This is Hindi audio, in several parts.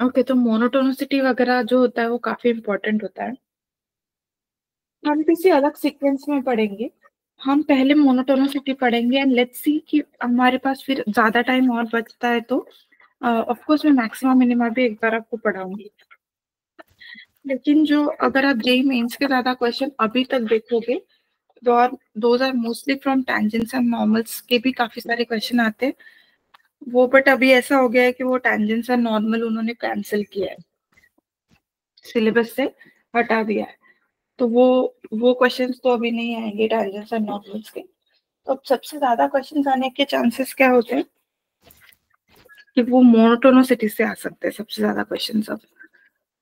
ओके, तो मोनोटोनिसिटी वगैरह जो होता है वो काफी इंपॉर्टेंट होता है। हम किसी अलग सीक्वेंस में पढ़ेंगे। हम पहले मोनोटोनिसिटी पढ़ेंगे एंड लेट्स सी कि हमारे पास फिर ज्यादा टाइम और बचता है तो ऑफ कोर्स मैं मैक्सिमम मिनिमा भी एक बार आपको पढ़ाऊंगी। लेकिन जो अगर आप जेई मेंस के ज्यादा क्वेश्चन अभी तक देखोगे तो और those are mostly from tangents and normals के भी काफी सारे क्वेश्चन आते हैं वो। बट अभी ऐसा हो गया है कि वो टैंजेंट्स एंड नॉर्मल उन्होंने कैंसिल किया है, सिलेबस से हटा दिया है। तो वो क्वेश्चंस तो अभी नहीं आएंगे टैंजेंट्स एंड नॉर्मल्स के। तो अब सबसे ज्यादा क्वेश्चंस आने के चांसेस क्या होते हैं कि वो मोनोटोनिसिटी से आ सकते हैं सबसे ज्यादा क्वेश्चंस अब।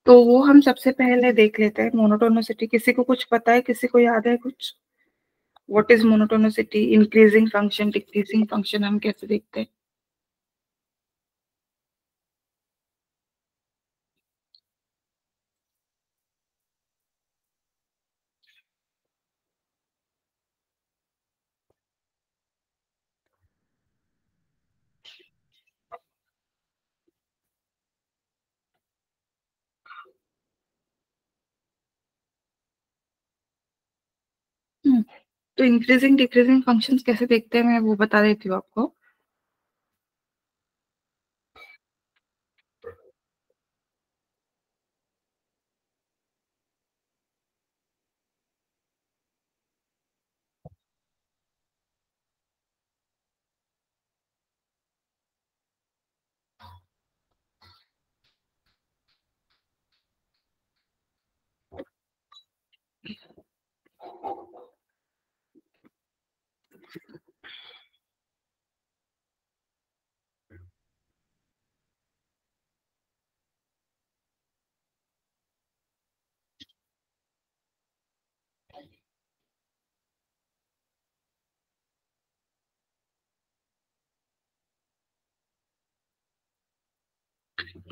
तो वो हम सबसे पहले देख लेते हैं मोनोटोनिसिटी। किसी को कुछ पता है, किसी को याद है कुछ? What is monotonicity, increasing function, decreasing function हम कैसे देखते हैं? हम्म, तो इंक्रीजिंग डिक्रीजिंग फंक्शंस कैसे देखते हैं मैं वो बता देती हूँ आपको।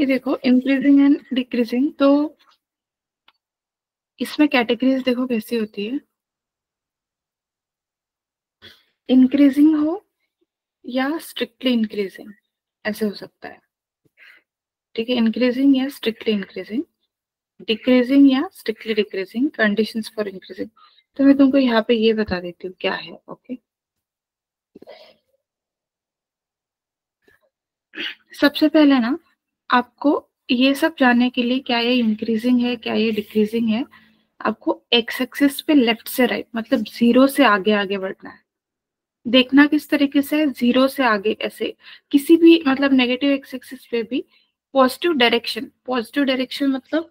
ये देखो, इंक्रीजिंग एंड डिक्रीजिंग, तो इसमें कैटेगरीज देखो कैसी होती है। इंक्रीजिंग हो या स्ट्रिक्टली इंक्रीजिंग, ऐसे हो सकता है। ठीक है, इंक्रीजिंग या स्ट्रिक्टली इंक्रीजिंग, डिक्रीजिंग या strictly decreasing, conditions for increasing. तो मैं तुमको यहाँ पे ये बता देती हूँ क्या है। ओके, सबसे पहले ना आपको ये सब जानने के लिए क्या ये इंक्रीजिंग है क्या ये डिक्रीजिंग है, आपको एक्स एक्सिस पे लेफ्ट से राइट मतलब जीरो से आगे आगे बढ़ना है। देखना किस तरीके से है, जीरो से आगे ऐसे किसी भी मतलब नेगेटिव एक्स एक्सिस पे भी पॉजिटिव डायरेक्शन मतलब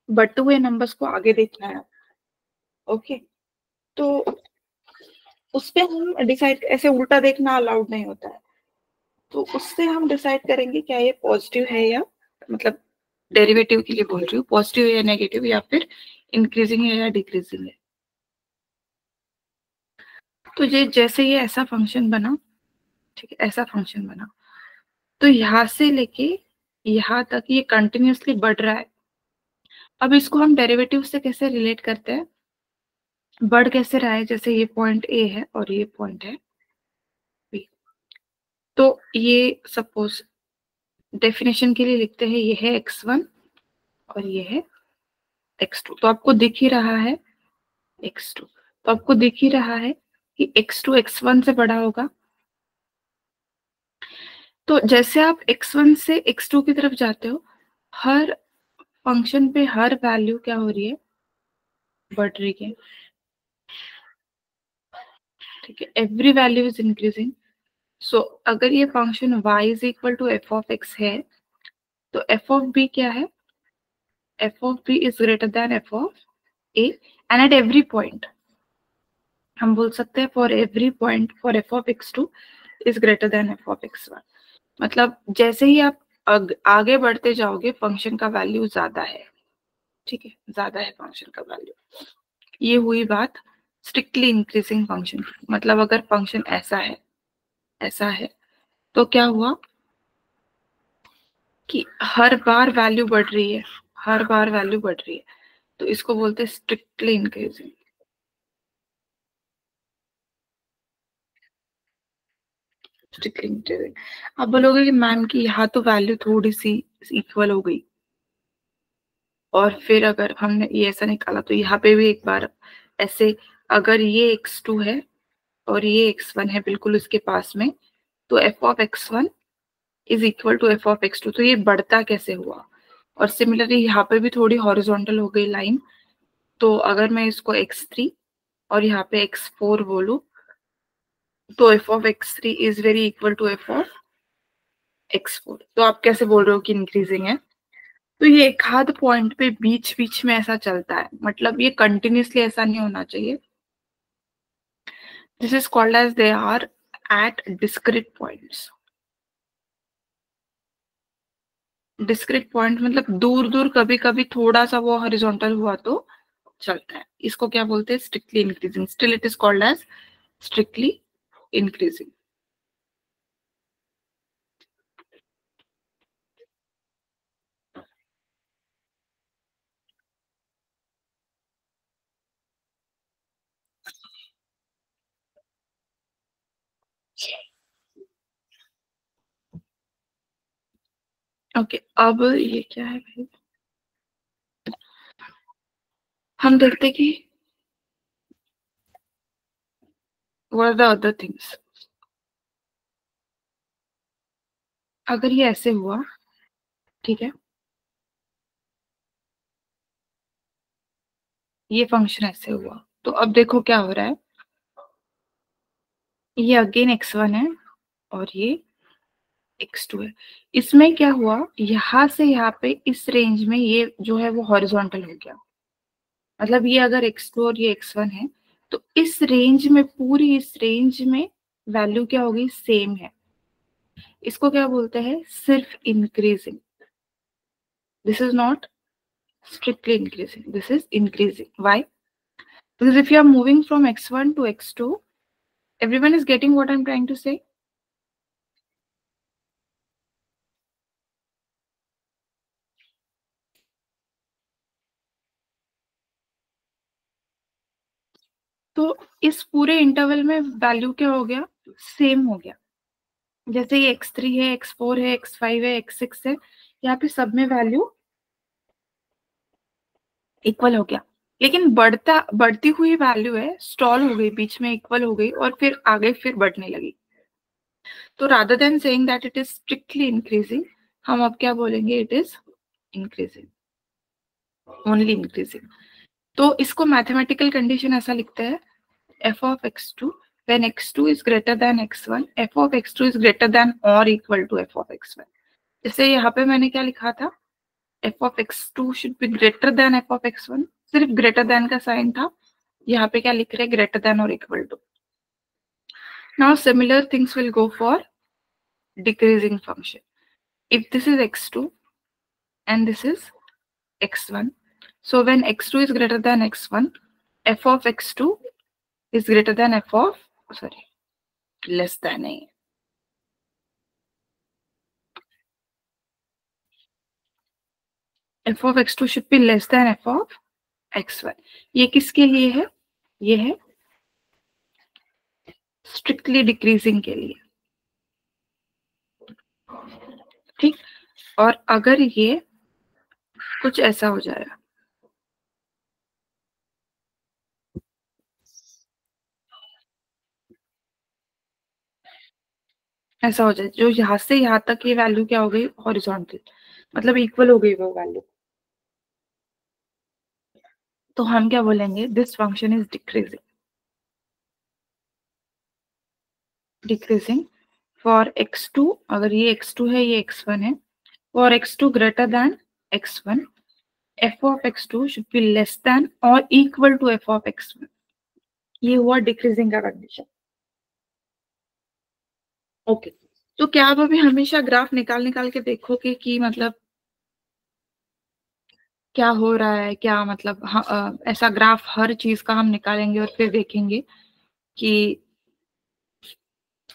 बढ़ते हुए नंबर्स को आगे देखना है। ओके, तो उस पे हम डिसाइड, ऐसे उल्टा देखना अलाउड नहीं होता है। तो उससे हम डिसाइड करेंगे क्या ये पॉजिटिव है या मतलब डेरिवेटिव के लिए बोल रही हूँ, पॉजिटिव या नेगेटिव या फिर इंक्रीजिंग है या डिक्रीजिंग है। तो ये जैसे ये ऐसा फंक्शन बना, ठीक है, ऐसा फंक्शन बना, तो यहाँ से लेके यहाँ तक ये कंटिन्यूअसली बढ़ रहा है। अब इसको हम डेरिवेटिव से कैसे रिलेट करते हैं, बढ़ कैसे रहा है, जैसे ये पॉइंट ए है और ये पॉइंट है बी। तो ये सपोज डेफिनेशन के लिए लिखते हैं, ये है x1 और ये है x2। तो आपको दिख ही रहा है x2, तो आपको दिख ही रहा है कि x2 x1 से बड़ा होगा। तो जैसे आप x1 से x2 की तरफ जाते हो, हर फंक्शन पे हर वैल्यू क्या हो रही है, बढ़ रही है। ठीक है, every value is increasing. So अगर ये function y is equal to f of x है, तो एफ ऑफ बी क्या है, f of b is greater than f of a and at every point हम बोल सकते हैं for every point for f of x two is greater than f of x one. मतलब जैसे ही आप आगे बढ़ते जाओगे फंक्शन का वैल्यू ज्यादा है। ठीक है, ज्यादा है फंक्शन का वैल्यू। ये हुई बात स्ट्रिक्टली इंक्रीजिंग फंक्शन की। मतलब अगर फंक्शन ऐसा है तो क्या हुआ कि हर बार वैल्यू बढ़ रही है, हर बार वैल्यू बढ़ रही है, तो इसको बोलते हैं स्ट्रिक्टली इंक्रीजिंग। Strictly increasing. आप बोलोगे कि मैम की यहाँ तो वैल्यू थोड़ी सी इक्वल हो गई, और फिर अगर हमने ये ऐसा निकाला तो यहाँ पे भी एक बार ऐसे, अगर ये x2 है और ये x1 है बिल्कुल उसके पास में, तो f of x1 is equal to f of x2, तो ये बढ़ता कैसे हुआ। और सिमिलरली यहाँ पे भी थोड़ी हॉरिजॉन्टल हो गई लाइन, तो अगर मैं इसको x3 और यहाँ पे x4 बोलूं, तो f of x3 is very equal to f of x4। तो आप कैसे बोल रहे हो कि इंक्रीजिंग है। तो ये एक आध पॉइंट पे बीच बीच में ऐसा चलता है, मतलब ये कंटिन्यूसली ऐसा नहीं होना चाहिए। This is called as they are at discrete points. Discrete point मतलब दूर दूर, कभी कभी थोड़ा सा वो हॉरिजॉन्टल हुआ तो चलता है। इसको क्या बोलते हैं, strictly increasing. Still it is called as strictly increasing. Okay, अब ये क्या है भाई, हम देखते कि what are the other things. अगर ये ऐसे हुआ, ठीक है, ये फंक्शन ऐसे हुआ, तो अब देखो क्या हो रहा है। ये अगेन x1 है और ये x2 है। इसमें क्या हुआ, यहां से यहाँ पे इस रेंज में ये जो है वो हॉरिजॉन्टल हो गया। मतलब ये अगर x2 और ये x1 है, तो इस रेंज में, पूरी इस रेंज में वैल्यू क्या होगी, सेम है। इसको क्या बोलते हैं, सिर्फ increasing. This is not strictly increasing, this is increasing. Why? Because if you are moving from x1 to x2, everyone is getting what I'm trying to say. तो इस पूरे इंटरवल में वैल्यू क्या हो गया, सेम हो गया। जैसे ये x3 है, x4 है, x5 है, x6 है, यहाँ पे सब में वैल्यू इक्वल हो गया। लेकिन बढ़ती हुई वैल्यू है, स्टॉल हो गई, बीच में इक्वल हो गई और फिर आगे फिर बढ़ने लगी। तो rather than saying that it is strictly increasing, हम अब क्या बोलेंगे, it is increasing, only increasing. तो इसको मैथमेटिकल कंडीशन ऐसा लिखते हैं, f of x2 when x2 is greater than x1, f of x2 is greater than or equal to f of x1। जैसे यहाँ पे मैंने क्या लिखा था, f of x2 should be greater than f of x1, सिर्फ ग्रेटर देन का साइन था। यहाँ पे क्या लिख रहे हैं, ग्रेटर देन और equal to. Now similar things will go for decreasing function. If this is x2 and this is x1, so when x2 is greater than x1, f of x2 is greater than f of, sorry, less than है। f of x2 should be less than f of x1। ये किसके लिए है, ये है स्ट्रिक्टली डिक्रीजिंग के लिए, ठीक। और अगर ये कुछ ऐसा हो जाएगा, ऐसा हो जाए जो यहाँ से यहाँ तक ये वैल्यू क्या हो गई, हॉरिजॉन्टल, मतलब इक्वल हो गई वो वैल्यू, तो हम क्या बोलेंगे, this function is decreasing. Decreasing for x2, अगर ये x2 है, ये x1 है, for x2 greater than x1, f of x2 should be less than or equal to f of x1। ये हुआ डिक्रीजिंग का कंडीशन। ओके, तो क्या आप अभी हमेशा ग्राफ निकाल निकाल के देखोगे कि मतलब क्या हो रहा है, क्या मतलब ऐसा ग्राफ हर चीज का हम निकालेंगे और फिर देखेंगे कि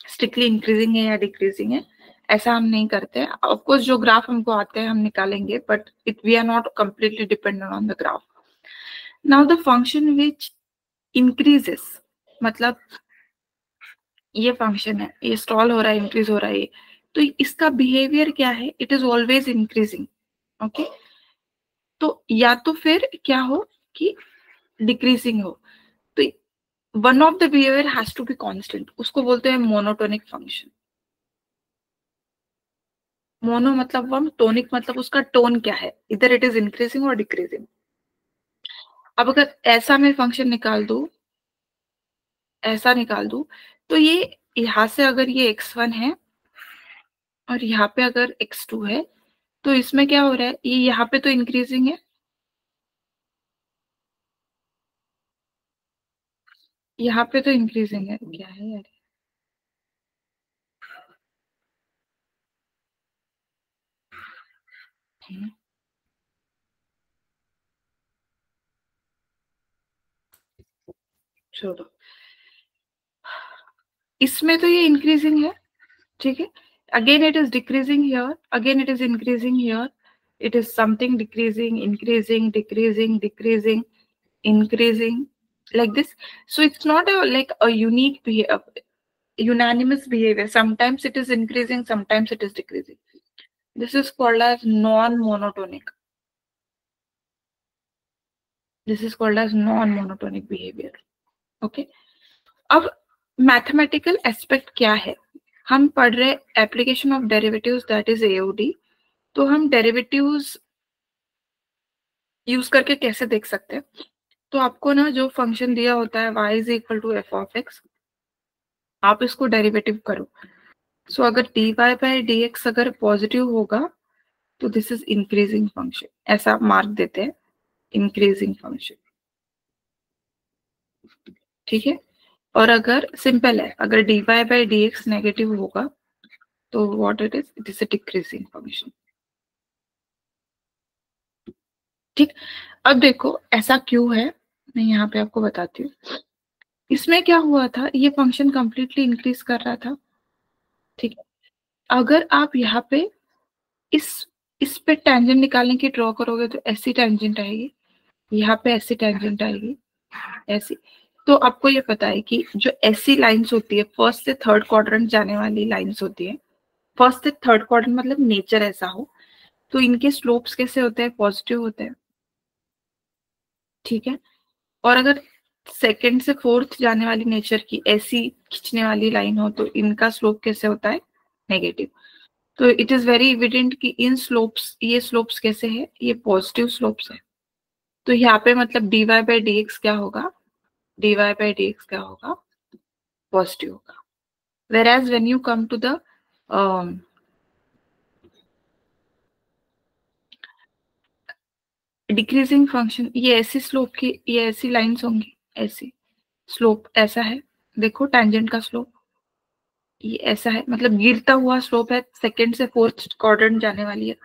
स्ट्रिक्टली इंक्रीजिंग है या डिक्रीजिंग है, ऐसा हम नहीं करते। ऑफ कोर्स जो ग्राफ हमको आते हैं हम निकालेंगे, but it we are not completely dependent on the graph. Now the function which increases, मतलब ये फंक्शन है, ये स्टॉल हो रहा है, इंक्रीज हो रहा है, तो इसका बिहेवियर क्या है, it is always increasing. Okay, तो या तो फिर क्या हो कि डिक्रीजिंग हो, तो one of the behaviour has to be constant, उसको बोलते हैं मोनोटोनिक फंक्शन। मोनो मतलब वन, टोनिक मतलब उसका टोन क्या है, इधर इट इज इंक्रीजिंग और डिक्रीजिंग। अब अगर ऐसा मैं फंक्शन निकाल दूं, ऐसा निकाल दूं, तो ये यहां से अगर ये x1 है और यहाँ पे अगर x2 है, तो इसमें क्या हो रहा है, ये यहाँ पे तो इंक्रीजिंग है, यहाँ पे तो इंक्रीजिंग है, क्या है यार, छोड़ो, इसमें तो ये इंक्रीजिंग है, ठीक है, again it is decreasing here, again it is increasing here, it is something decreasing, increasing, decreasing, decreasing, increasing, like this. So it's not a like a unique unanimous behavior. Sometimes it is increasing, sometimes it is decreasing. This is called as non-monotonic. This is called as non-monotonic behavior. Okay. अब मैथमेटिकल एस्पेक्ट क्या है, हम पढ़ रहे application of derivatives, that is AOD. तो हम डेरिवेटिव्स यूज करके कैसे देख सकते हैं, तो आपको ना जो फंक्शन दिया होता है y is equal to f of x, आप इसको डेरिवेटिव करो। सो अगर dy बाय dx अगर पॉजिटिव होगा तो दिस इज इंक्रीजिंग फंक्शन, ऐसा मार्क देते हैं, इंक्रीजिंग फंक्शन, ठीक है। और अगर सिंपल है, अगर dy बाय dx नेगेटिव होगा तो what it is a decreasing function, ठीक। अब देखो ऐसा क्यों है, मैं यहाँ पे आपको बताती हूँ। इसमें क्या हुआ था, ये फंक्शन कंप्लीटली इंक्रीज कर रहा था, ठीक है। अगर आप यहाँ पे इस इस पे टेंजेंट निकालने की ड्रॉ करोगे तो ऐसी टेंजेंट आएगी, यहाँ पे ऐसी टेंजेंट आएगी, ऐसी। तो आपको ये पता है कि जो ऐसी लाइंस होती है, फर्स्ट से थर्ड क्वाड्रेंट जाने वाली लाइंस होती है, फर्स्ट से थर्ड क्वाड्रेंट मतलब नेचर ऐसा हो, तो इनके स्लोप्स कैसे होते हैं, पॉजिटिव होते हैं, ठीक है। और अगर सेकंड से फोर्थ जाने वाली नेचर की ऐसी खींचने वाली लाइन हो तो इनका स्लोप कैसे होता है, नेगेटिव। तो इट इज वेरी एविडेंट कि इन स्लोप्स, ये स्लोप्स कैसे है, ये पॉजिटिव स्लोप्स है। तो यहाँ पे मतलब dy बाई डी एक्स क्या होगा, dy बाई डी एक्स क्या होगा, पॉजिटिव होगा। Whereas when you come to the decreasing function, ये ऐसी स्लोप की, ये ऐसी लाइंस होंगी, ऐसी स्लोप ऐसा है, देखो टेंजेंट का स्लोप ये ऐसा है, मतलब गिरता हुआ स्लोप है, सेकंड से फोर्थ क्वाड्रेंट जाने वाली है।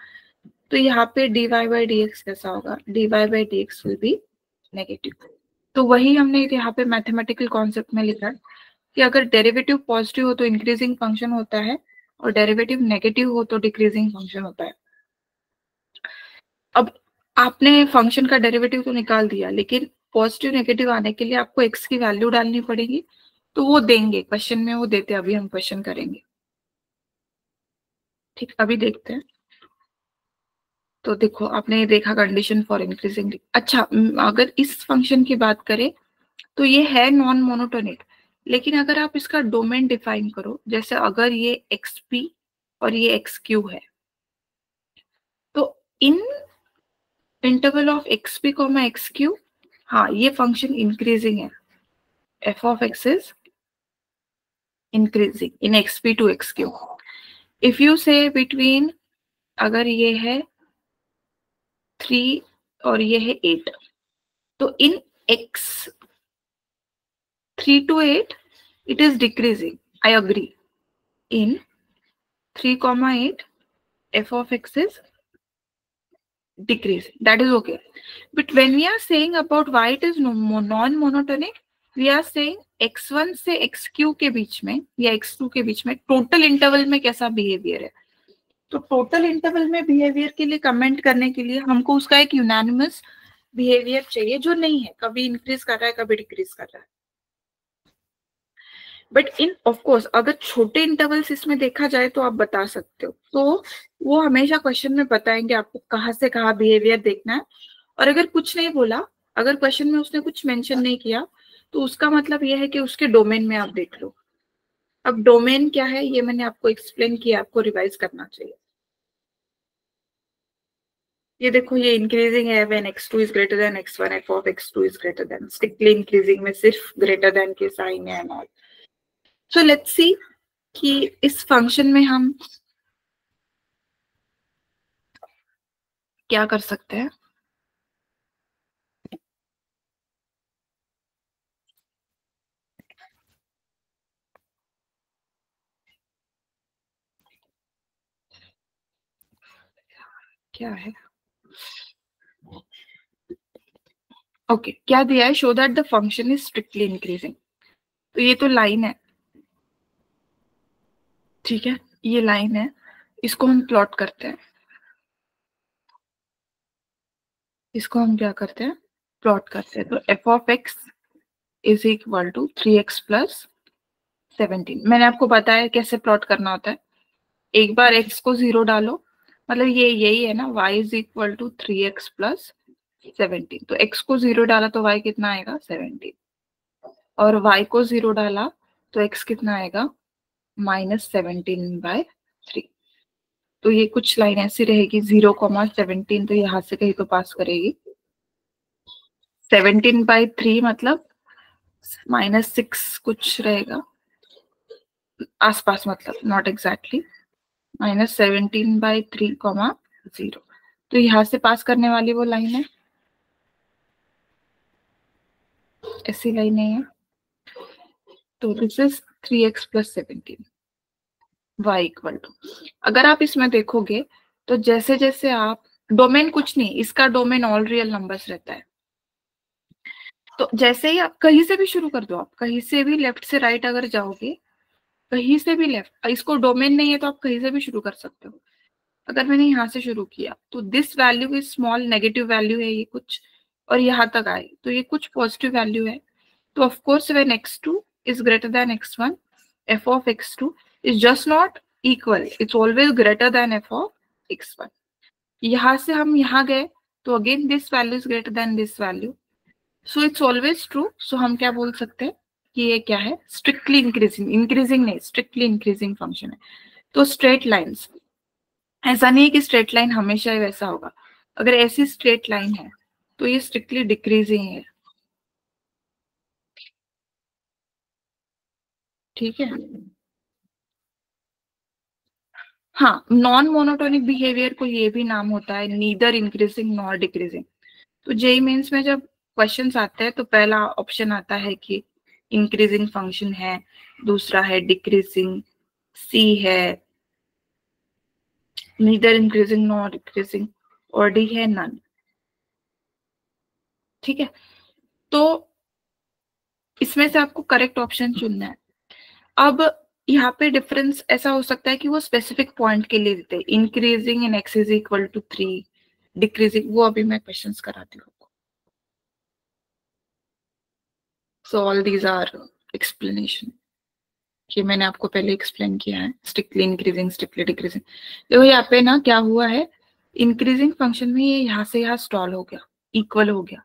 तो यहाँ पे dy बाई डी एक्स कैसा होगा, dy by D x will be negative. तो वही हमने यहाँ पे मैथमेटिकल कॉन्सेप्ट में लिखा है कि अगर डेरिवेटिव पॉजिटिव हो तो इंक्रीजिंग फंक्शन होता है, और डेरिवेटिव नेगेटिव हो तो डिक्रीजिंग फंक्शन होता है। अब आपने फंक्शन का डेरिवेटिव तो निकाल दिया, लेकिन पॉजिटिव नेगेटिव आने के लिए आपको एक्स की वैल्यू डालनी पड़ेगी, तो वो देंगे क्वेश्चन में, वो देते हैं, अभी हम क्वेश्चन करेंगे, ठीक। अभी देखते हैं। तो देखो आपने देखा कंडीशन फॉर इंक्रीजिंग, अच्छा अगर इस फंक्शन की बात करें तो ये है नॉन मोनोटोनिक, लेकिन अगर आप इसका डोमेन डिफाइन करो, जैसे अगर ये एक्स पी और ये एक्स क्यू है, तो in interval of x p comma x q, हाँ ये फंक्शन इंक्रीजिंग है, f of x is increasing in x p to x q. If you say between, अगर ये है 3 और ये है 8, तो in x 3 to 8 it is decreasing, I agree. In 3, 8 f of x is decreasing, that is okay. But when we are saying about why it is non-monotonic, we are saying x1 से xq के बीच में या x2 के बीच में टोटल इंटरवल में कैसा बिहेवियर है। तो टोटल इंटरवल में बिहेवियर के लिए कमेंट करने के लिए हमको उसका एक यूनानिमस बिहेवियर चाहिए जो नहीं है, कभी इंक्रीज कर रहा है कभी डिक्रीज कर रहा है। बट इन ऑफ कोर्स अगर छोटे इंटरवल्स इसमें देखा जाए तो आप बता सकते हो, तो वो हमेशा क्वेश्चन में बताएंगे आपको कहाँ से कहाँ बिहेवियर देखना है। और अगर कुछ नहीं बोला, अगर क्वेश्चन में उसने कुछ मेंशन नहीं किया, तो उसका मतलब यह है कि उसके डोमेन में आप देख लो। अब डोमेन क्या है ये मैंने आपको एक्सप्लेन किया, आपको रिवाइज करना चाहिए। ये देखो ये इंक्रीजिंग है when x2 is greater then x1, f of x2 is greater then, strictly increasing में सिर्फ ग्रेटर देन के साइन है and all. So let's see कि इस फंक्शन में हम क्या कर सकते हैं। क्या है, ओके क्या दिया है, show that the function is strictly increasing. तो ये तो लाइन है, ठीक है, ये लाइन है, इसको हम प्लॉट करते हैं, इसको हम क्या करते हैं, प्लॉट करते हैं। तो f of x is equal to 3x plus 17। मैंने आपको बताया कैसे प्लॉट करना होता है। एक बार x को 0 डालो, मतलब ये यही है ना, y is equal to 3x plus 17। तो x को 0 डाला तो y कितना आएगा 17, और y को 0 डाला तो x कितना आएगा -17/3। तो ये कुछ लाइन ऐसी रहेगी 0,17, तो यहाँ से कहीं तो पास करेगी। 17/3 मतलब -6 कुछ रहेगा आसपास, मतलब नॉट एग्जैक्टली, -17/3, 0। तो यहाँ से पास करने वाली वो लाइन है, ऐसी लाइन नहीं है। तो this is 3x plus 17 y equal to, अगर आप इसमें देखोगे तो जैसे जैसे आप, डोमेन कुछ नहीं, इसका डोमेन ऑल रियल नंबर्स रहता है। तो जैसे ही आप कहीं से भी शुरू कर दो, आप कहीं से भी लेफ्ट से राइट अगर जाओगे, कहीं से भी लेफ्ट, इसको डोमेन नहीं है तो आप कहीं से भी शुरू कर सकते हो। अगर मैंने यहाँ से शुरू किया तो this value is small negative value है ये कुछ, और यहाँ तक आए तो ये कुछ पॉजिटिव वैल्यू है। तो of course when x2 is greater than x1, f of x2 is just not equal, it's always greater than f of x1। यहाँ से हम यहाँ गए तो again this value is greater than this value, so it's always true. So हम क्या बोल सकते हैं कि ये क्या है, स्ट्रिक्टली इंक्रीजिंग, इंक्रीजिंग नहीं स्ट्रिक्टली इंक्रीजिंग फंक्शन है। तो स्ट्रेट लाइंस, ऐसा नहीं है कि स्ट्रेट लाइन हमेशा ही वैसा होगा, अगर ऐसी स्ट्रेट लाइन है तो ये स्ट्रिक्टली डिक्रीजिंग है, ठीक है। हाँ, नॉन मोनोटोनिक बिहेवियर को ये भी नाम होता है नीदर इंक्रीजिंग नॉर डिक्रीजिंग। तो जेई मेंस में जब क्वेश्चंस आते हैं तो पहला ऑप्शन आता है कि इंक्रीजिंग फंक्शन है, दूसरा है डिक्रीजिंग, सी है नीदर इंक्रीजिंग नॉर डिक्रीजिंग, और डी है नन, ठीक है। तो इसमें से आपको करेक्ट ऑप्शन चुनना है। अब यहाँ पे डिफरेंस ऐसा हो सकता है कि वो स्पेसिफिक पॉइंट के लिए देते हैं, increasing in x is equal to 3, decreasing, वो अभी मैं क्वेश्चंस कराती हूँ। So all these are explanation, ये मैंने आपको पहले एक्सप्लेन किया है, स्ट्रिक्टली इंक्रीजिंग स्ट्रिक्टली डिक्रीजिंग। देखो यहाँ पे ना क्या हुआ है, इंक्रीजिंग फंक्शन में ये यहाँ से यहाँ स्टॉल हो गया, इक्वल हो गया,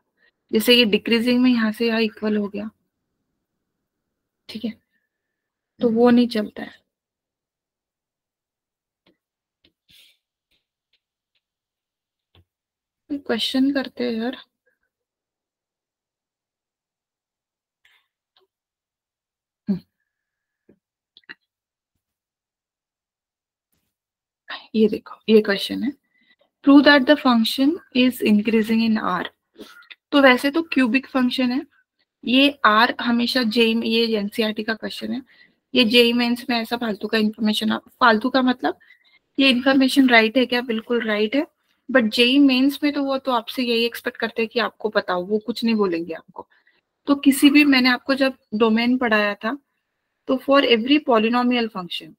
जैसे ये डिक्रीजिंग में यहाँ से यहाँ इक्वल हो गया, ठीक है, तो वो नहीं चलता है। क्वेश्चन करते हैं यार। ये देखो ये क्वेश्चन है, prove that the function is increasing in are. तो वैसे तो क्यूबिक फंक्शन है ये, आर हमेशा जेई में, ये एनसीईआरटी का क्वेश्चन है, ये जेई मेंस में ऐसा फालतू का इन्फॉर्मेशन, फालतू का मतलब ये इन्फॉर्मेशन राइट है क्या, बिल्कुल राइट है, बट जेई मेंस में तो वो तो आपसे यही एक्सपेक्ट करते हैं कि आपको पता हो, वो कुछ नहीं बोलेंगे आपको। तो किसी भी, मैंने आपको जब डोमेन पढ़ाया था तो फॉर एवरी पॉलिनोमियल फंक्शन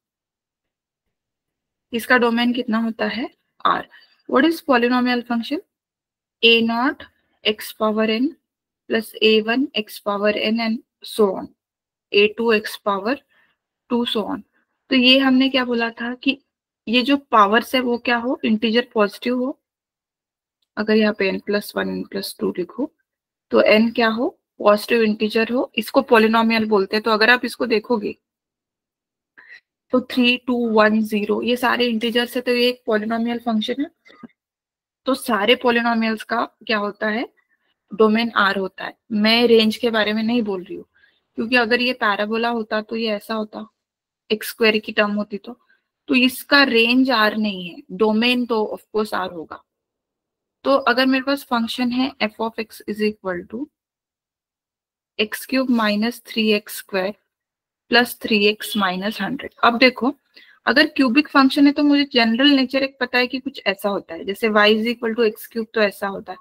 इसका डोमेन कितना होता है R. What is polynomial function, a naught x power n plus a one x power n and so on, a2x⁻2 so on. तो ये हमने क्या बोला था कि ये जो पावर्स है वो क्या हो, इंटीजर पॉजिटिव हो। अगर यहाँ पे n+1 n+2 लिखो तो n क्या हो, पॉजिटिव इंटीजर हो। इसको पॉलिनोमियल बोलते हैं। तो अगर आप इसको देखोगे तो 3 2 1 0 ये सारे इंटीजर्स है, तो ये एक पॉलिनोमियल फंक्शन है। तो सारे पॉलिनोमियल्स का क्या होता है, डोमेन आर होता है। मैं रेंज के बारे में नहीं बोल रही हूँ, क्योंकि अगर ये पैराबोला होता तो ये ऐसा होता, एक्स स्क्वायर की टर्म होती तो इसका रेंज आर नहीं है, डोमेन तो ऑफ कोर्स आर होगा। तो अगर मेरे पास फंक्शन है f(x) is equal to x³ - 3x² plus 3x - 100। अब देखो, अगर क्यूबिक फंक्शन है तो मुझे जनरल नेचर एक पता है कि कुछ ऐसा होता है, जैसे y is equal to x³ तो ऐसा होता है।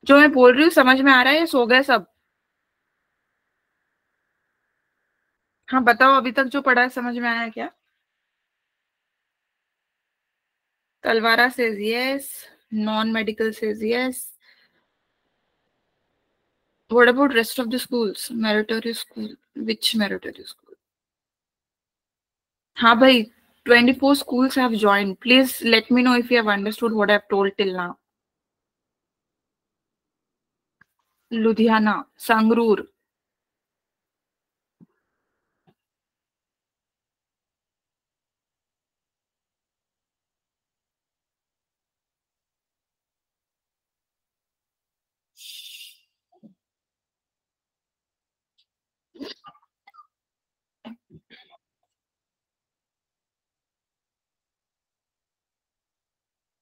जो मैं बोल रही हूँ समझ में आ रहा है या सो गए सब? हाँ बताओ, अभी तक जो पढ़ा है समझ में आया क्या? तलवारा says yes, non medical says yes. What about rest of the schools? Meritorious school, which meritorious school? हाँ भाई, 24 schools have joined. Please let me know if you have understood what I have told till now. Ludhiana, Sangrur.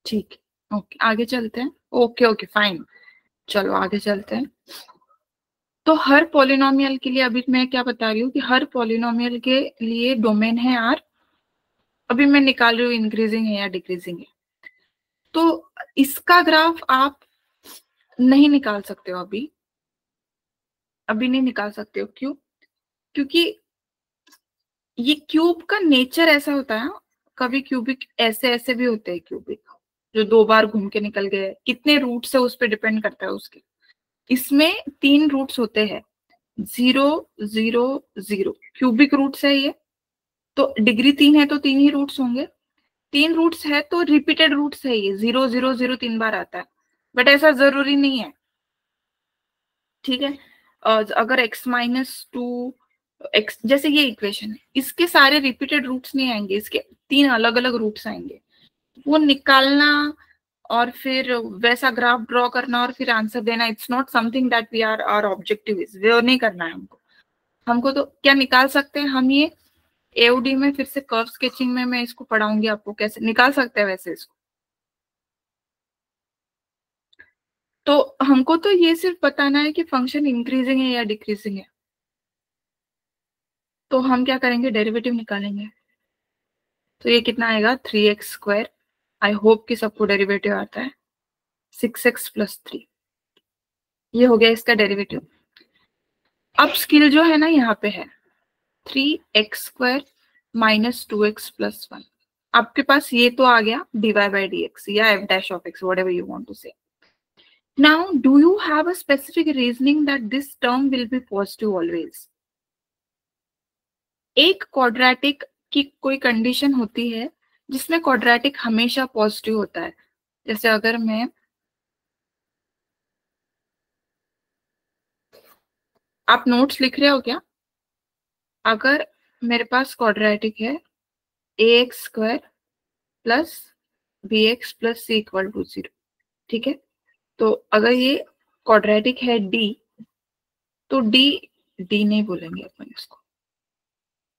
ठीक, ओके आगे चलते हैं। ओके ओके फाइन, चलो आगे चलते हैं। तो हर पॉलिनोमियल के लिए, अभी मैं क्या बता रही हूँ कि हर पॉलिनोमियल के लिए डोमेन है आर। अभी मैं निकाल रही हूँ इंक्रीजिंग है या डिक्रीजिंग है। तो इसका ग्राफ आप नहीं निकाल सकते हो अभी, अभी नहीं निकाल सकते हो। क्यों? क्योंकि ये क्यूब का नेचर ऐसा होता है। कभी क्यूबिक ऐसे ऐसे भी होते हैं, क्यूबिक जो 2 बार घूम के निकल गए, कितने रूट्स है उस पर डिपेंड करता है उसके। इसमें 3 रूट्स होते हैं, 0 0 0 क्यूबिक रूट्स है ये। तो डिग्री 3 है तो 3 ही रूट्स होंगे। 3 रूट्स है तो रिपीटेड रूट्स है ये, 0 0 0 3 बार आता है। बट ऐसा जरूरी नहीं है, ठीक है। अगर x-2 x, जैसे ये इक्वेशन है, इसके सारे रिपीटेड रूट्स नहीं आएंगे, इसके 3 अलग अलग रूट्स आएंगे। वो निकालना और फिर वैसा ग्राफ ड्रॉ करना और फिर आंसर देना, it's not something that we are our objective is, वो नहीं करना है हमको। हमको तो क्या निकाल सकते हैं हम, ये एओडी में फिर से कर्व स्केचिंग में मैं इसको पढ़ाऊंगी आपको कैसे निकाल सकते हैं वैसे इसको। तो हमको तो ये सिर्फ बताना है कि फंक्शन इंक्रीजिंग है या डिक्रीजिंग है। तो हम क्या करेंगे, डेरिवेटिव निकालेंगे। तो ये कितना आएगा, 3x²। आई होप कि सबको डेरिवेटिव आता है। 6x + 3, ये हो गया इसका डेरिवेटिव। अब स्किल जो है ना यहाँ पे है 3x² - 2x + 1। आपके पास ये तो आ गया dy/dx या f'(x), whatever you want to say. Now, do you have a specific reasoning that this term will be positive always? एक क्वाड्रेटिक की कोई कंडीशन होती है जिसमें क्वाड्रेटिक हमेशा पॉजिटिव होता है। जैसे अगर मैं, आप नोट्स लिख रहे हो क्या? अगर मेरे पास क्वाड्रेटिक है ax² + bx + c = 0, ठीक है। तो अगर ये क्वाड्रेटिक है d, तो d नहीं बोलेंगे अपन इसको,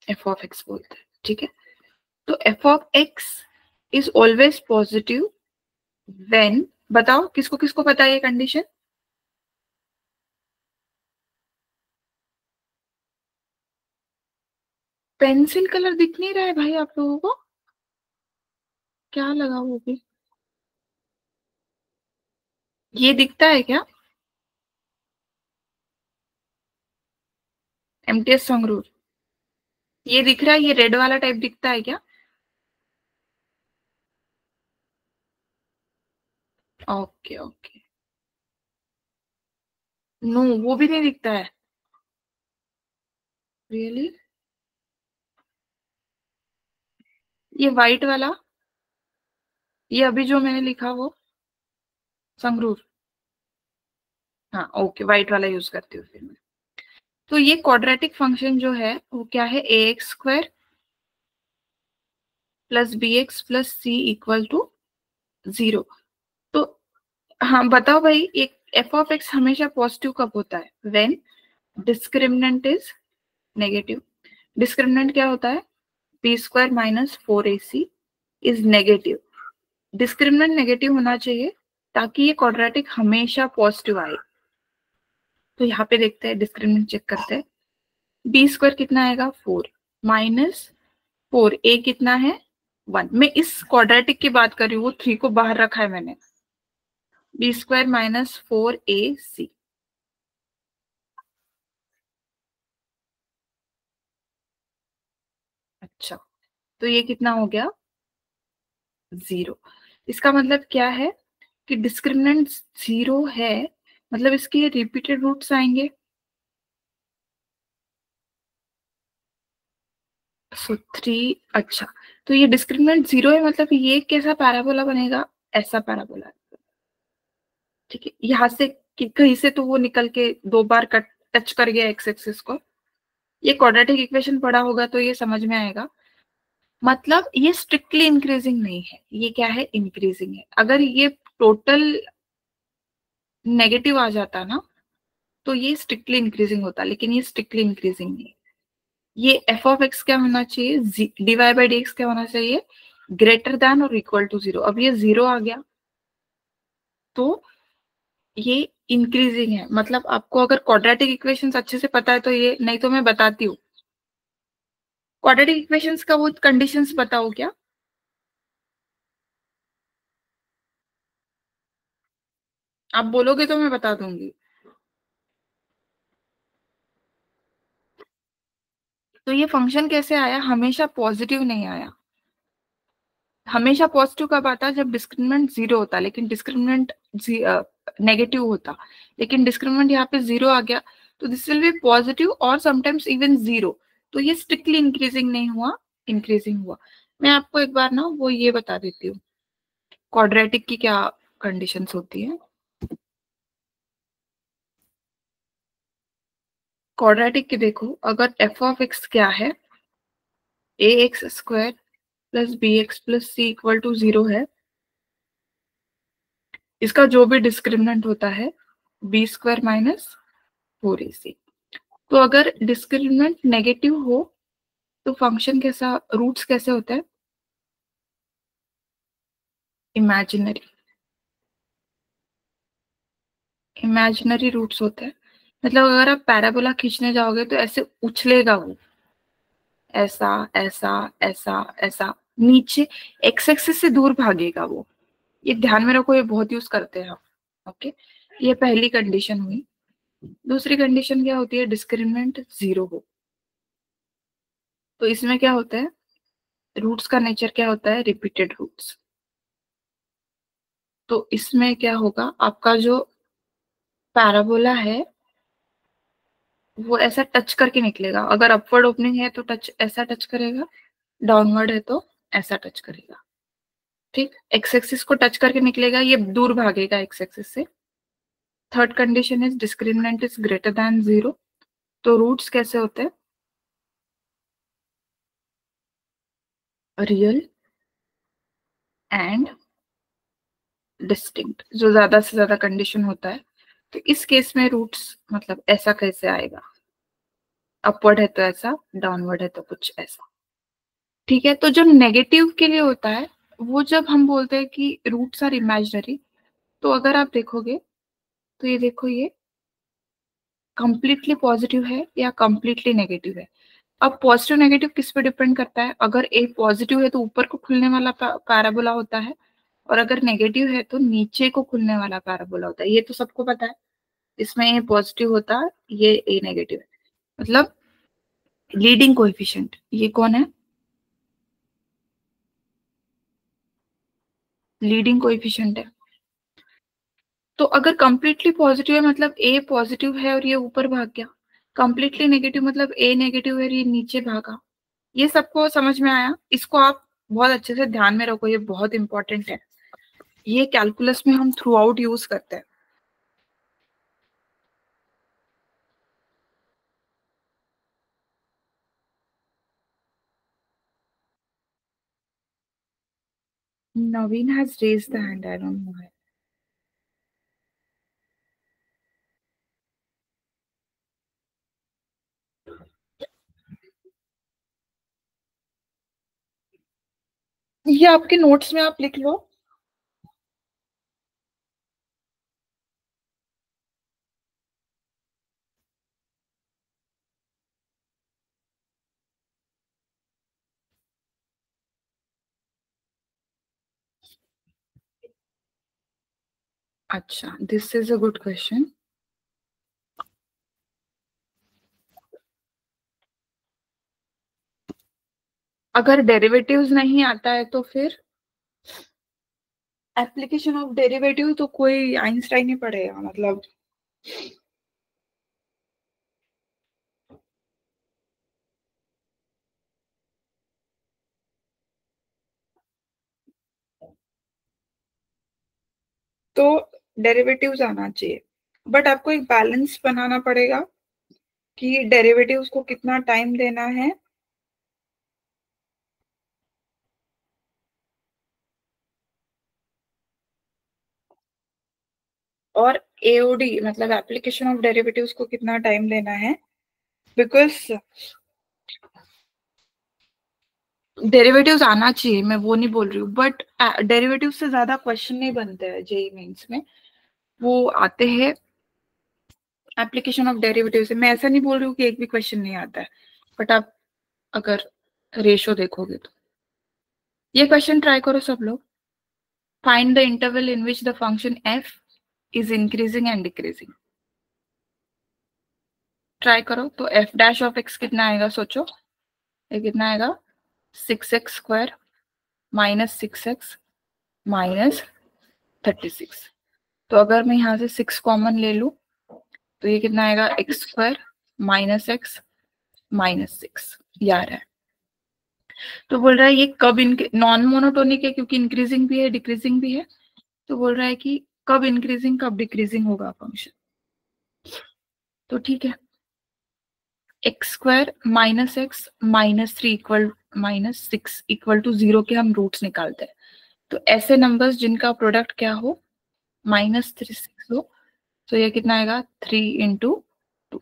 f(x) बोलते हैं, ठीक है। तो f(x) is always positive when, बताओ किसको किसको पता है ये कंडीशन? पेंसिल कलर दिख नहीं रहा है भाई आप लोगों को? क्या लगा वो भी, ये दिखता है क्या? एमटीएस संगरूर, ये दिख रहा है, ये रेड वाला टाइप दिखता है क्या? ओके ओके, नो वो भी नहीं दिखता है। रियली? ये व्हाइट वाला, ये अभी जो मैंने लिखा वो संगरूर? हाँ ओके, व्हाइट वाला यूज करती हूँ फिर मैं। तो ये क्वाड्रेटिक फंक्शन जो है वो क्या है, a x square plus b x plus c equal to 0। तो हाँ बताओ भाई, एक एफ ऑफ एक्स हमेशा पॉजिटिव कब होता है? When discriminant is negative. Discriminant क्या होता है? B square minus 4ac is negative. Discriminant negative होना चाहिए ताकि ये क्वाड्रेटिक हमेशा पॉजिटिव आए। तो यहाँ पे देखते हैं, डिस्क्रिमिनेंट चेक करते हैं। बी स्क्वायर कितना आएगा? 4 माइनस 4, ए कितना है? 1। मैं इस क्वाड्रेटिक की बात कर रही हूँ, वो 3 को बाहर रखा है मैंने। B square minus 4ac। अच्छा, तो ये कितना हो गया? 0। इसका मतलब क्या है कि डिस्क्रिमिनेंट 0 है, मतलब इसके रिपीटेड रूट्स आएंगे। सो 3। अच्छा, तो ये डिस्क्रिमिनेंट 0 है, मतलब ये कैसा पैराबोला बनेगा? ऐसा पैराबोला। ठीक है, यहाँ से कहीं से तो वो निकल के 2 बार कट टच कर गया एक्स एक्सिस को। ये क्वाड्रेटिक इक्वेशन पढ़ा होगा तो ये समझ में आएगा। मतलब ये स्ट्रिक्टली इंक्रीजिंग नहीं है, ये क्या है? इंक्रीजिंग है। अगर ये टोटल नेगेटिव आ जाता ना तो ये स्ट्रिक्टली इंक्रीजिंग होता, लेकिन ये स्ट्रिक्टली इंक्रीजिंग नहीं है। ये एफ ऑफ एक्स क्या होना चाहिए? डीवाई बाई डी एक्स क्या होना चाहिए? ग्रेटर देन और इक्वल टू 0। अब ये 0 आ गया तो ये इंक्रीजिंग है। मतलब आपको अगर क्वाड्रेटिक इक्वेशंस अच्छे से पता है तो ये, नहीं तो मैं बताती हूँ। क्वाड्रेटिक इक्वेशंस का वो कंडीशंस बताओ क्या? आप बोलोगे तो मैं बता दूंगी। तो ये फंक्शन कैसे आया? हमेशा पॉजिटिव नहीं आया। हमेशा पॉजिटिव कब आता? जब डिस्क्रिमिनेंट 0 होता, लेकिन डिस्क्रिमिनेंट नेगेटिव होता। लेकिन डिस्क्रिमिनेंट यहाँ पे 0 आ गया तो दिस विल बी पॉजिटिव और समटाइम्स इवन 0। तो ये स्ट्रिक्टली इंक्रीजिंग नहीं हुआ, इंक्रीजिंग हुआ। मैं आपको एक बार ना वो ये बता देती हूँ, क्वाड्रेटिक की क्या कंडीशंस होती है। क्वाड्रेटिक की देखो, अगर एफ ऑफ एक्स क्या है? A x square plus b x plus c equal to 0 है। इसका जो भी डिस्क्रिमिनेंट होता है बी स्क्वायर माइनस 4ac। तो अगर डिस्क्रिमिनेंट नेगेटिव हो तो फंक्शन कैसा, रूट्स कैसे होते हैं? इमेजिनरी। इमेजिनरी रूट्स होते हैं। मतलब अगर आप पैराबोला खींचने जाओगे तो ऐसे उछलेगा वो, ऐसा ऐसा ऐसा ऐसा, नीचे एक्स एक्सिस से दूर भागेगा वो। ये ध्यान में रखो, ये बहुत यूज करते हैं हम। ओके, ये पहली कंडीशन हुई। दूसरी कंडीशन क्या होती है? डिस्क्रिमिनेंट 0 हो। तो इसमें क्या होता है? रूट्स का नेचर क्या होता है? Repeated roots. तो इसमें क्या होगा? आपका जो पैराबोला है वो ऐसा टच करके निकलेगा। अगर अपवर्ड ओपनिंग है तो टच, ऐसा टच करेगा। डाउनवर्ड है तो ऐसा टच करेगा। ठीक, एक्स एक्सिस को टच करके निकलेगा, ये दूर भागेगा एक्स एक्सिस से। Third condition is discriminant is greater then 0। तो रूट्स कैसे होते हैं? Real and distinct. जो ज्यादा से ज्यादा कंडीशन होता है, तो इस केस में रूट्स मतलब ऐसा कैसे आएगा? अपवर्ड है तो ऐसा, डाउनवर्ड है तो कुछ ऐसा। ठीक है, तो जो नेगेटिव के लिए होता है, वो जब हम बोलते हैं कि रूट्स आर इमेजिनरी, तो अगर आप देखोगे तो ये देखो, ये कंप्लीटली पॉजिटिव है या कंप्लीटली नेगेटिव है। अब पॉजिटिव नेगेटिव किस पे डिपेंड करता है? अगर ए पॉजिटिव है तो ऊपर को खुलने वाला पैराबोला होता है, और अगर नेगेटिव है तो नीचे को खुलने वाला पैराबोला होता है। ये तो सबको पता है। इसमें ए पॉजिटिव होता है, ये ए नेगेटिव है। मतलब लीडिंग कोएफिशिएंट ये कौन है? लीडिंग कोएफिशिएंट है। तो अगर कंप्लीटली पॉजिटिव है मतलब ए पॉजिटिव है और ये ऊपर भाग गया, कंप्लीटली नेगेटिव मतलब ए नेगेटिव है, ये नीचे भागा। ये सबको समझ में आया? इसको आप बहुत अच्छे से ध्यान में रखो, ये बहुत इंपॉर्टेंट है। ये कैलकुलस में हम थ्रू आउट यूज करते हैं। Naveen has raised the hand. I don't know why. ये आपके नोट्स में आप लिख लो। अच्छा, this is a good question. अगर डेरिवेटिव्स नहीं आता है तो फिर एप्लीकेशन ऑफ डेरिवेटिव तो कोई आइंस्टाइन ही पढ़ेगा, मतलब। तो डेरिवेटिव्स आना चाहिए, बट आपको एक बैलेंस बनाना पड़ेगा कि डेरिवेटिव्स को कितना टाइम देना है। और एओडी मतलब एप्लीकेशन ऑफ डेरिवेटिव्स को कितना टाइम देना है, बिकॉज डेरिवेटिव्स आना चाहिए, मैं वो नहीं बोल रही हूँ, बट डेरिवेटिव से ज्यादा क्वेश्चन नहीं बनते हैं जेई मेंस में। वो आते हैं एप्लीकेशन ऑफ डेरिवेटिव से। मैं ऐसा नहीं बोल रही हूँ कि एक भी क्वेश्चन नहीं आता है, बट आप अगर रेशो देखोगे तो ये क्वेश्चन ट्राई करो सब लोग। Find the interval in which the function F is increasing and decreasing. Try करो तो एफ डैश ऑफ एक्स कितना आएगा, सोचो। ये कितना आएगा? 6x² minus 6x minus 36। तो अगर मैं यहाँ से 6 कॉमन ले लूं तो ये कितना आएगा? x² माइनस एक्स माइनस 6 ये आ रहा है। तो बोल रहा है ये कब नॉन मोनोटोनिक है क्योंकि इंक्रीजिंग भी है डिक्रीजिंग भी है। तो बोल रहा है कि कब इंक्रीजिंग कब डिक्रीजिंग होगा फंक्शन। तो ठीक है, x² minus x minus 3 equal minus 6 equal to 0 के हम रूट्स निकालते हैं। तो ऐसे नंबर्स जिनका प्रोडक्ट क्या हो, -3 6 हो, तो ये कितना आएगा? 3 into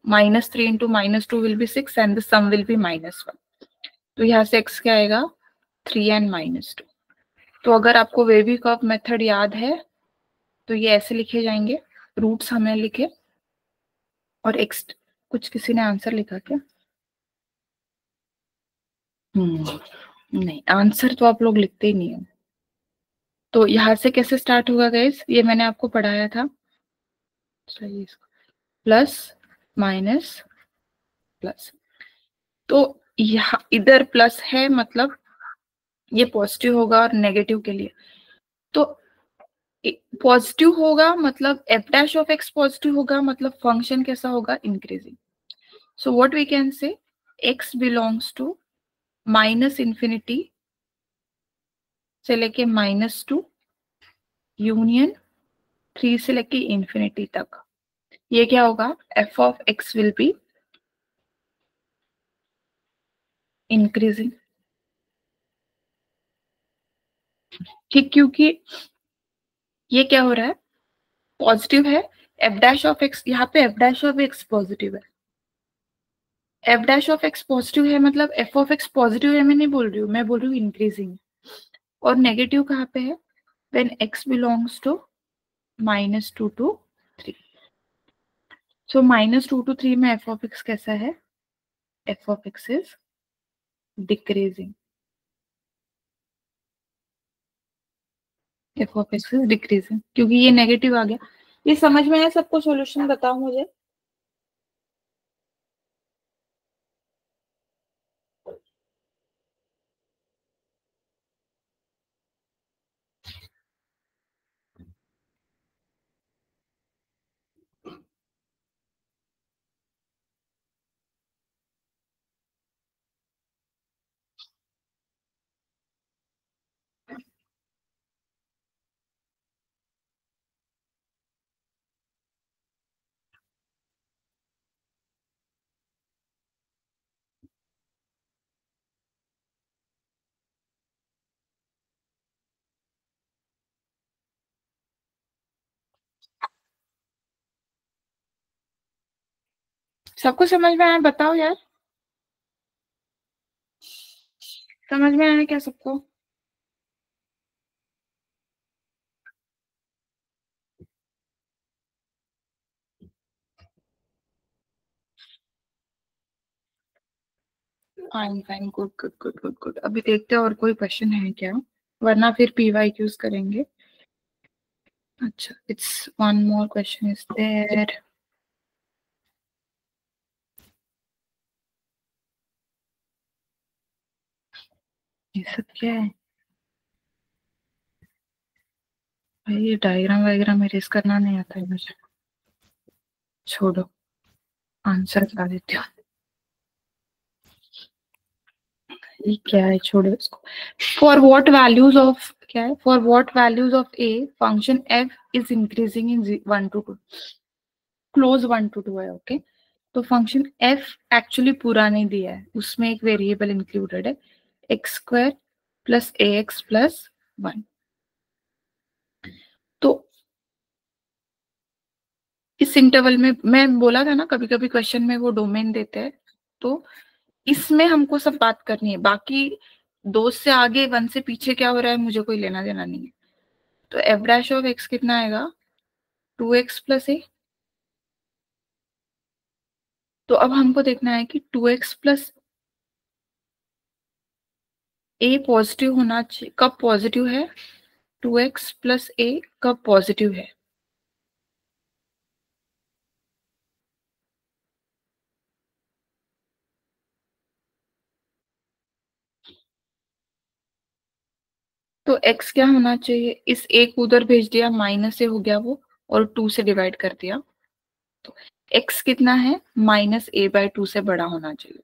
-3 into -2 will be 6 and the sum will be -1। तो यहाँ से x क्या आएगा? 3 एंड -2। तो अगर आपको वेवी कर्व मेथड याद है तो ये ऐसे लिखे जाएंगे, रूट्स हमें लिखे और x। कुछ किसी ने आंसर लिखा क्या? नहीं, आंसर तो आप लोग लिखते ही नहीं हो। तो यहाँ से कैसे स्टार्ट होगा गाइस, ये मैंने आपको पढ़ाया था। सही, प्लस माइनस प्लस। तो यहाँ इधर प्लस है मतलब ये पॉजिटिव होगा और नेगेटिव के लिए तो पॉजिटिव होगा मतलब f dash of x positive होगा मतलब फंक्शन कैसा होगा? Increasing. So what we can say, x belongs to minus infinity से लेके -2 यूनियन 3 से लेके इंफिनिटी तक। ये क्या होगा? F of x will be increasing. ठीक, क्योंकि ये क्या हो रहा है? पॉजिटिव है। एफ डैश ऑफ एक्स, यहाँ पे f dash of x positive है। F dash of x positive है मतलब एफ ऑफ एक्स पॉजिटिव है, मैं नहीं बोल रही हूँ, मैं बोल रही हूँ इंक्रीजिंग। और नेगेटिव कहाँ पे है? When x belongs to -2 to 3। So -2 to 3 में एफ ऑफ एक्स कैसा है? F of x is decreasing. F of x is decreasing क्योंकि ये नेगेटिव आ गया। ये समझ में आया सबको? सॉल्यूशन बताओ मुझे। सबको समझ में आया? बताओ यार, समझ में आया क्या सबको? Fine fine, good good good good good. अभी देखते हैं और कोई क्वेश्चन है क्या, वरना फिर पीवाई क्यूज करेंगे। अच्छा, it's one more question is there. ये सब क्या है भाई? ये डायग्राम वायग्राम मेरेज करना नहीं आता है मुझे, छोड़ो, आंसर बता देती हूँ। ये क्या है, छोड़ो इसको। फॉर व्हाट वैल्यूज ऑफ, क्या है, for what values of a function F is increasing in 1 to 2, close 1 to 2 है, ओके। तो फंक्शन एफ एक्चुअली पूरा नहीं दिया है, उसमें एक वेरिएबल इंक्लूडेड है, x² प्लस ax प्लस 1। तो इस इंटरवल में, मैं बोला था ना कभी कभी क्वेश्चन में वो डोमेन देते हैं, तो इसमें हमको सब बात करनी है, बाकी 2 से आगे 1 से पीछे क्या हो रहा है मुझे कोई लेना देना नहीं है। तो एफ डैश ऑफ एक्स कितना आएगा, 2x प्लस ए। तो अब हमको देखना है कि 2x प्लस ए पॉजिटिव होना चाहिए, कब पॉजिटिव है, 2x प्लस ए कब पॉजिटिव है। तो x क्या होना चाहिए, इस a को उधर भेज दिया, माइनस से हो गया वो, और 2 से डिवाइड कर दिया। तो x कितना है, -a/2 से बड़ा होना चाहिए।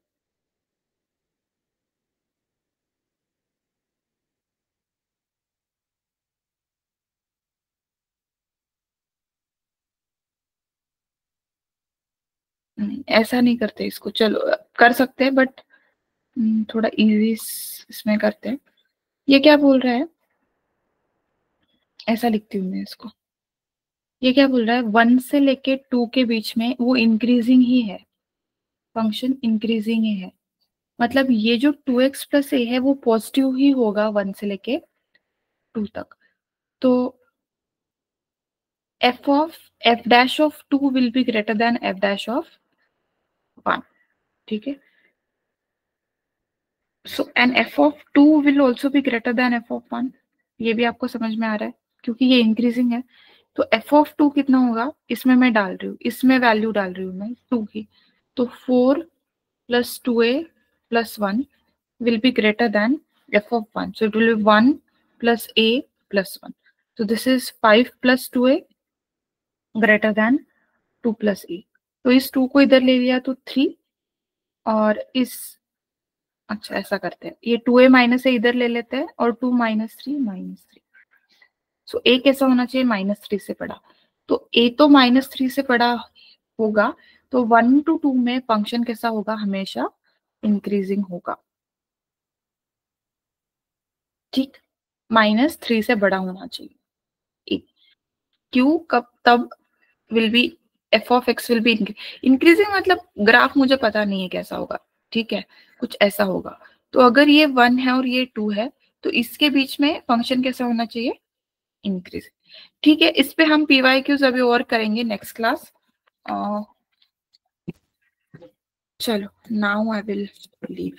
नहीं, ऐसा नहीं करते इसको, चलो कर सकते हैं बट थोड़ा इजी इसमें करते हैं। ये क्या बोल रहा है, ऐसा लिखती हूँ मैं इसको। ये क्या बोल रहा है, 1 से लेके 2 के बीच में वो इंक्रीजिंग ही है, फंक्शन इंक्रीजिंग ही है। मतलब ये जो 2x प्लस ए है वो पॉजिटिव ही होगा 1 से लेके 2 तक। तो F dash of 2 will be greater than F dash of 1, ठीक है। So and F of 2 will also be greater than f of 1। ये भी आपको समझ में आ रहा है, क्योंकि ये इंक्रीजिंग है। तो एफ ऑफ 2 कितना होगा, इसमें मैं डाल रही हूँ, इसमें वैल्यू डाल रही हूँ मैं 2 की। तो 4 plus 2a plus 1 will be greater than f of 1. So it will be 1 plus a plus 1. So this is 5 plus 2a greater than 2 plus a. तो इस 2 को इधर ले लिया तो 3, और इस, अच्छा ऐसा करते हैं, ये 2a माइनस ए इधर ले लेते हैं, और 2 -3 सो a कैसा होना चाहिए, -3 से बड़ा। तो a तो -3 से बड़ा होगा, तो 1 to 2 में फंक्शन कैसा होगा, हमेशा इंक्रीजिंग होगा, ठीक। -3 से बड़ा होना चाहिए। क्यों, कब, तब will be, F of x will be increasing, मतलब ग्राफ मुझे पता नहीं है कैसा होगा, ठीक है, कुछ ऐसा होगा। तो अगर ये 1 है और ये 2 है, तो इसके बीच में फंक्शन कैसा होना चाहिए, इंक्रीजिंग, ठीक है। इस पे हम पीवाई क्यूज अभी और करेंगे नेक्स्ट क्लास। चलो, नाउ आई विल लीव।